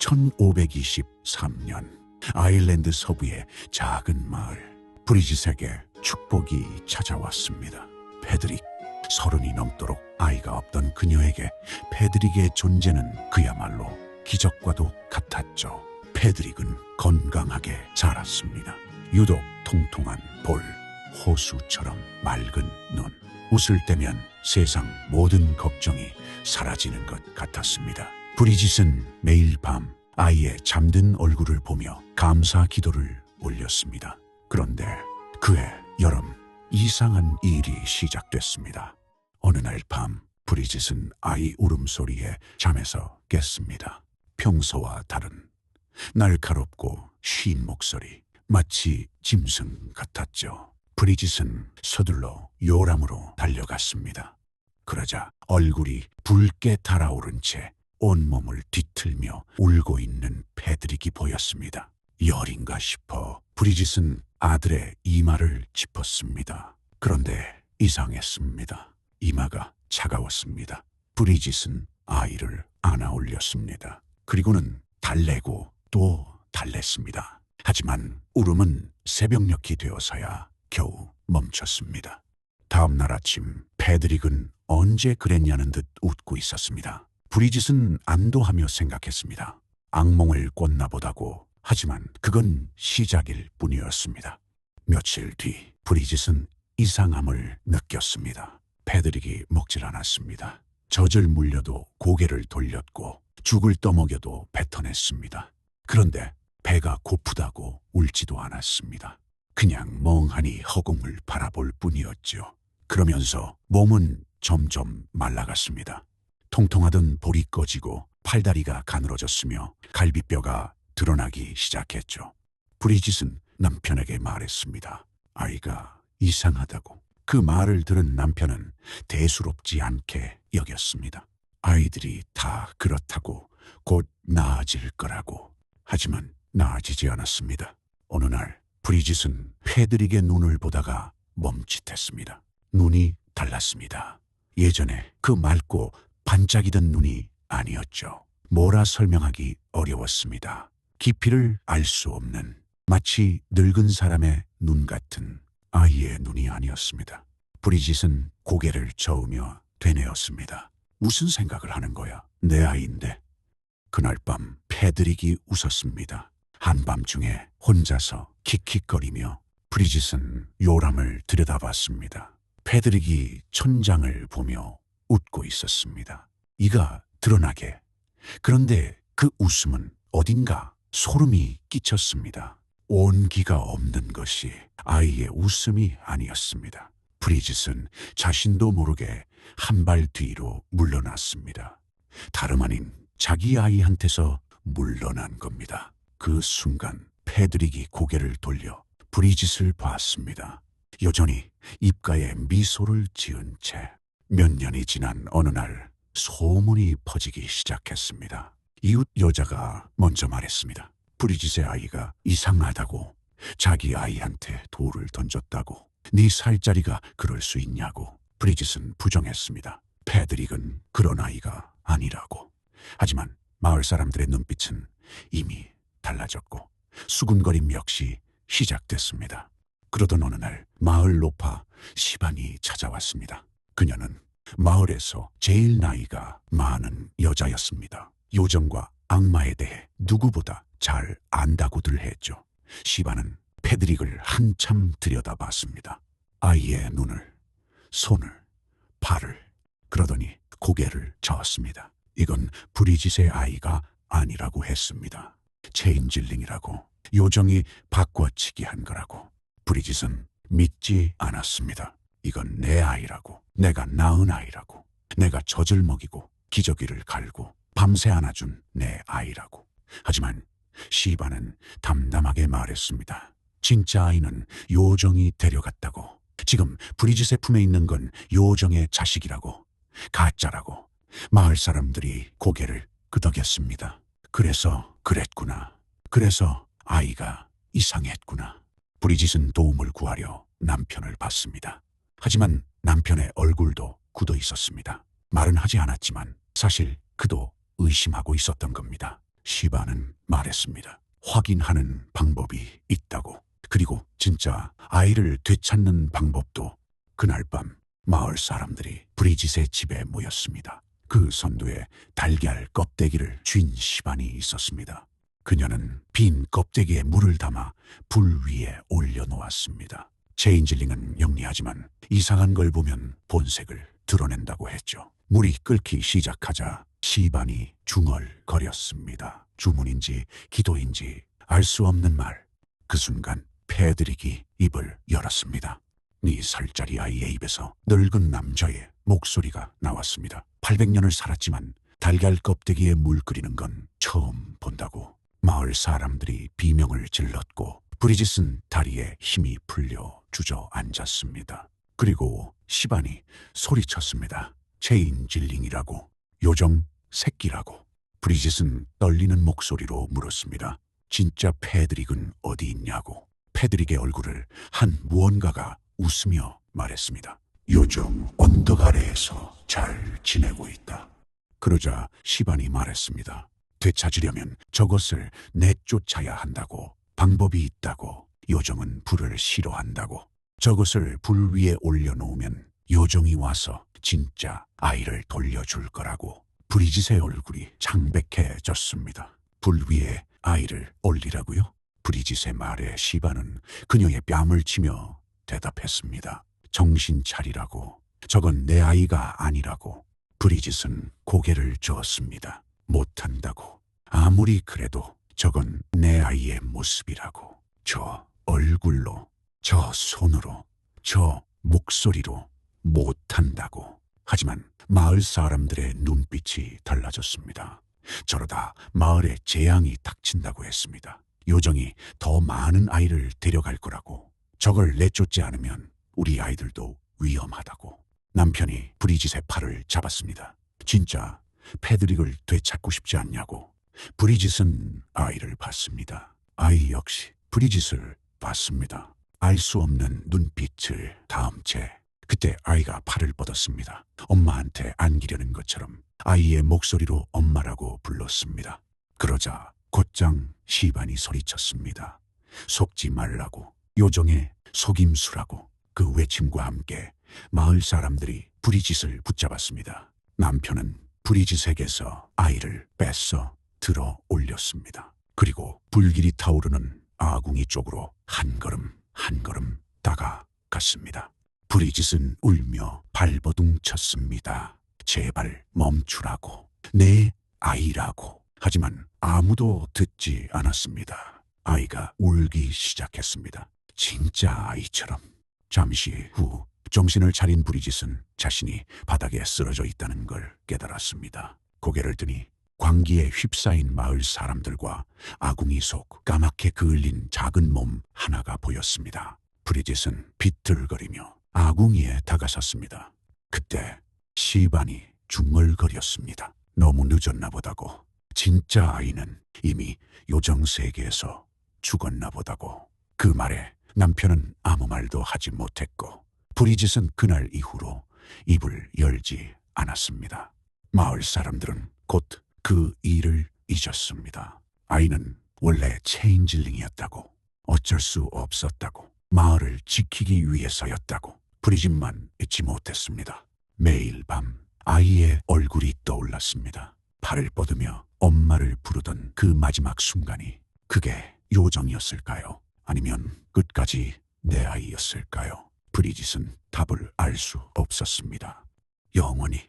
1523년 아일랜드 서부의 작은 마을 브리짓에게 축복이 찾아왔습니다. 패드릭, 30이 넘도록 아이가 없던 그녀에게 패드릭의 존재는 그야말로 기적과도 같았죠. 패드릭은 건강하게 자랐습니다. 유독 통통한 볼, 호수처럼 맑은 눈, 웃을 때면 세상 모든 걱정이 사라지는 것 같았습니다. 브리짓은 매일 밤 아이의 잠든 얼굴을 보며 감사 기도를 올렸습니다. 그런데 그해 여름, 이상한 일이 시작됐습니다. 어느 날 밤 브리짓은 아이 울음소리에 잠에서 깼습니다. 평소와 다른 날카롭고 쉰 목소리, 마치 짐승 같았죠. 브리짓은 서둘러 요람으로 달려갔습니다. 그러자 얼굴이 붉게 달아오른 채 온몸을 뒤틀며 울고 있는 패드릭이 보였습니다. 열인가 싶어 브리짓은 아들의 이마를 짚었습니다. 그런데 이상했습니다. 이마가 차가웠습니다. 브리짓은 아이를 안아 올렸습니다. 그리고는 달래고 또 달랬습니다. 하지만 울음은 새벽녘이 되어서야 겨우 멈췄습니다. 다음 날 아침 패드릭은 언제 그랬냐는 듯 웃고 있었습니다. 브리짓은 안도하며 생각했습니다. 악몽을 꿨나 보다고. 하지만 그건 시작일 뿐이었습니다. 며칠 뒤 브리짓은 이상함을 느꼈습니다. 패드릭이 먹질 않았습니다. 젖을 물려도 고개를 돌렸고 죽을 떠먹여도 뱉어냈습니다. 그런데 배가 고프다고 울지도 않았습니다. 그냥 멍하니 허공을 바라볼 뿐이었죠. 그러면서 몸은 점점 말라갔습니다. 통통하던 볼이 꺼지고 팔다리가 가늘어졌으며 갈비뼈가 드러나기 시작했죠. 브리짓은 남편에게 말했습니다. 아이가 이상하다고. 그 말을 들은 남편은 대수롭지 않게 여겼습니다. 아이들이 다 그렇다고, 곧 나아질 거라고. 하지만 나아지지 않았습니다. 어느 날 브리짓은 패드릭의 눈을 보다가 멈칫했습니다. 눈이 달랐습니다. 예전에 그 맑고 반짝이던 눈이 아니었죠. 뭐라 설명하기 어려웠습니다. 깊이를 알 수 없는, 마치 늙은 사람의 눈 같은 아이의 눈이 아니었습니다. 브리짓은 고개를 저으며 되뇌었습니다. 무슨 생각을 하는 거야? 내 아이인데. 그날 밤 패드릭이 웃었습니다. 한밤중에 혼자서 킥킥거리며 브리짓은 요람을 들여다봤습니다. 패드릭이 천장을 보며 웃고 있었습니다. 이가 드러나게. 그런데 그 웃음은 어딘가 소름이 끼쳤습니다. 온기가 없는 것이 아이의 웃음이 아니었습니다. 브리짓은 자신도 모르게 한 발 뒤로 물러났습니다. 다름 아닌 자기 아이한테서 물러난 겁니다. 그 순간 패드릭이 고개를 돌려 브리짓을 봤습니다. 여전히 입가에 미소를 지은 채. 몇 년이 지난 어느 날 소문이 퍼지기 시작했습니다. 이웃 여자가 먼저 말했습니다. 브리짓의 아이가 이상하다고. 자기 아이한테 돌을 던졌다고. 네 살자리가 그럴 수 있냐고. 브리짓은 부정했습니다. 패드릭은 그런 아이가 아니라고. 하지만 마을 사람들의 눈빛은 이미 달라졌고 수군거림 역시 시작됐습니다. 그러던 어느 날 마을 노파 시반이 찾아왔습니다. 그녀는 마을에서 제일 나이가 많은 여자였습니다. 요정과 악마에 대해 누구보다 잘 안다고들 했죠. 시반은 패드릭을 한참 들여다봤습니다. 아이의 눈을, 손을, 발을. 그러더니 고개를 저었습니다. 이건 브리짓의 아이가 아니라고 했습니다. 체인질링이라고. 요정이 바꿔치기 한 거라고. 브리짓은 믿지 않았습니다. 이건 내 아이라고. 내가 낳은 아이라고. 내가 젖을 먹이고 기저귀를 갈고 밤새 안아준 내 아이라고. 하지만 시바는 담담하게 말했습니다. 진짜 아이는 요정이 데려갔다고. 지금 브리짓의 품에 있는 건 요정의 자식이라고. 가짜라고. 마을 사람들이 고개를 끄덕였습니다. 그래서 그랬구나. 그래서 아이가 이상했구나. 브리짓은 도움을 구하려 남편을 봤습니다. 하지만 남편의 얼굴도 굳어 있었습니다. 말은 하지 않았지만 사실 그도 의심하고 있었던 겁니다. 시바는 말했습니다. 확인하는 방법이 있다고. 그리고 진짜 아이를 되찾는 방법도. 그날 밤 마을 사람들이 브리짓의 집에 모였습니다. 그 선두에 달걀 껍데기를 쥔 시반이 있었습니다. 그녀는 빈 껍데기에 물을 담아 불 위에 올려놓았습니다. 체인질링은 영리하지만 이상한 걸 보면 본색을 드러낸다고 했죠. 물이 끓기 시작하자 시반이 중얼거렸습니다. 주문인지 기도인지 알 수 없는 말. 그 순간 패드릭이 입을 열었습니다. 4살짜리 아이의 입에서 늙은 남자의 목소리가 나왔습니다. 800년을 살았지만 달걀 껍데기에 물 끓이는 건 처음 본다고. 마을 사람들이 비명을 질렀고 브리짓은 다리에 힘이 풀려 주저앉았습니다. 그리고 시반이 소리쳤습니다. 체인질링이라고, 요정 새끼라고. 브리짓은 떨리는 목소리로 물었습니다. 진짜 패드릭은 어디 있냐고. 패드릭의 얼굴을 한 무언가가 웃으며 말했습니다. 요정 언덕 아래에서 잘 지내고 있다. 그러자 시반이 말했습니다. 되찾으려면 저것을 내쫓아야 한다고. 방법이 있다고. 요정은 불을 싫어한다고. 저것을 불 위에 올려놓으면 요정이 와서 진짜 아이를 돌려줄 거라고. 브리짓의 얼굴이 창백해졌습니다. 불 위에 아이를 올리라고요? 브리짓의 말에 시바는 그녀의 뺨을 치며 대답했습니다. 정신 차리라고. 저건 내 아이가 아니라고. 브리짓은 고개를 저었습니다. 못한다고. 아무리 그래도 저건 내 아이의 모습이라고. 저 얼굴로, 저 손으로, 저 목소리로 못한다고. 하지만 마을 사람들의 눈빛이 달라졌습니다. 저러다 마을에 재앙이 닥친다고 했습니다. 요정이 더 많은 아이를 데려갈 거라고. 저걸 내쫓지 않으면 우리 아이들도 위험하다고. 남편이 브리짓의 팔을 잡았습니다. 진짜 패드릭을 되찾고 싶지 않냐고. 브리짓은 아이를 봤습니다. 아이 역시 브리짓을 봤습니다. 알 수 없는 눈빛을 다음 채 그때 아이가 팔을 뻗었습니다. 엄마한테 안기려는 것처럼 아이의 목소리로 엄마라고 불렀습니다. 그러자 곧장 시반이 소리쳤습니다. 속지 말라고. 요정의 속임수라고. 그 외침과 함께 마을 사람들이 브리짓을 붙잡았습니다. 남편은 브리짓에게서 아이를 뺏어 들어 올렸습니다. 그리고 불길이 타오르는 아궁이 쪽으로 한 걸음 한 걸음 다가갔습니다. 브리짓은 울며 발버둥 쳤습니다. 제발 멈추라고. 내 아이라고. 하지만 아무도 듣지 않았습니다. 아이가 울기 시작했습니다. 진짜 아이처럼. 잠시 후 정신을 차린 브리짓은 자신이 바닥에 쓰러져 있다는 걸 깨달았습니다. 고개를 드니 광기에 휩싸인 마을 사람들과 아궁이 속 까맣게 그을린 작은 몸 하나가 보였습니다. 브리짓은 비틀거리며 아궁이에 다가섰습니다. 그때 시반이 중얼거렸습니다. 너무 늦었나 보다고. 진짜 아이는 이미 요정 세계에서 죽었나 보다고. 그 말에 남편은 아무 말도 하지 못했고 브리짓은 그날 이후로 입을 열지 않았습니다. 마을 사람들은 곧 그 일을 잊었습니다. 아이는 원래 체인질링이었다고. 어쩔 수 없었다고. 마을을 지키기 위해서였다고. 브리짓만 잊지 못했습니다. 매일 밤 아이의 얼굴이 떠올랐습니다. 팔을 뻗으며 엄마를 부르던 그 마지막 순간이 그게 요정이었을까요? 아니면 끝까지 내 아이였을까요? 브리짓은 답을 알 수 없었습니다. 영원히